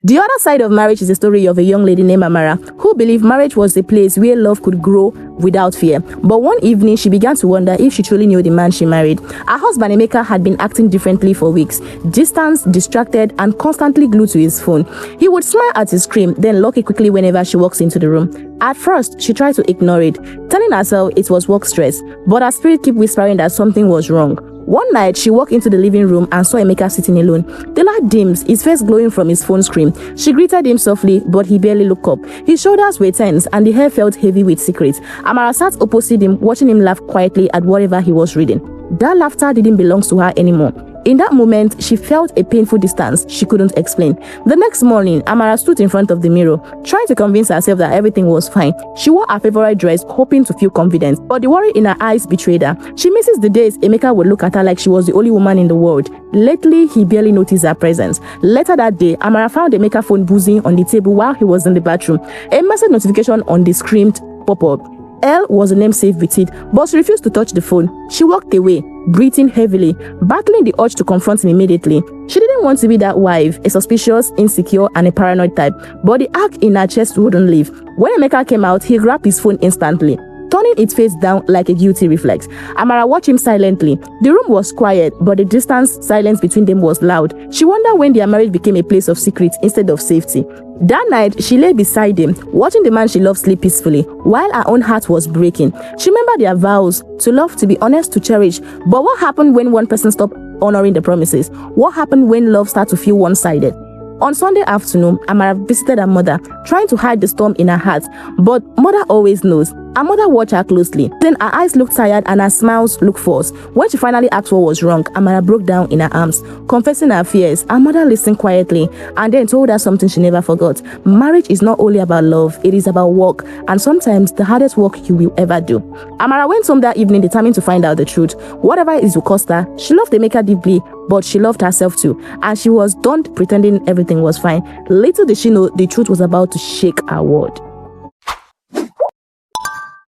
The other side of marriage is the story of a young lady named Amara, who believed marriage was a place where love could grow without fear. But one evening, she began to wonder if she truly knew the man she married. Her husband, Emeka, had been acting differently for weeks, distant, distracted, and constantly glued to his phone. He would smile at his screen, then lock it quickly whenever she walks into the room. At first, she tried to ignore it, telling herself it was work stress, but her spirit kept whispering that something was wrong. One night, she walked into the living room and saw Emeka sitting alone. The light dims, his face glowing from his phone screen. She greeted him softly, but he barely looked up. His shoulders were tense and the hair felt heavy with secrets. Amara sat opposite him, watching him laugh quietly at whatever he was reading. That laughter didn't belong to her anymore. In that moment, she felt a painful distance she couldn't explain. The next morning, Amara stood in front of the mirror, trying to convince herself that everything was fine. She wore her favorite dress, hoping to feel confident, but the worry in her eyes betrayed her. She misses the days Emeka would look at her like she was the only woman in the world. Lately, he barely noticed her presence. Later that day, Amara found Emeka's phone buzzing on the table while he was in the bathroom. A message notification on the screen popped up. L was the name saved with it, but she refused to touch the phone. She walked away, breathing heavily, battling the urge to confront him immediately. She didn't want to be that wife, a suspicious, insecure, and a paranoid type, but the ache in her chest wouldn't leave. When Emeka came out, he grabbed his phone instantly, turning its face down like a guilty reflex. Amara watched him silently. The room was quiet, but the silence between them was loud. She wondered when their marriage became a place of secrets instead of safety. That night, she lay beside him, watching the man she loved sleep peacefully, while her own heart was breaking. She remembered their vows, to love, to be honest, to cherish. But what happened when one person stopped honoring the promises? What happened when love started to feel one-sided? On Sunday afternoon, Amara visited her mother, trying to hide the storm in her heart. But mother always knows. Her mother watched her closely. Then her eyes looked tired and her smiles looked forced. When she finally asked what was wrong, Amara broke down in her arms, confessing her fears. Her mother listened quietly and then told her something she never forgot. Marriage is not only about love, it is about work, and sometimes the hardest work you will ever do. Amara went home that evening determined to find out the truth. Whatever it will cost her, she loved Emeka deeply, but she loved herself too, and she was done pretending everything was fine. Little did she know the truth was about to shake her world.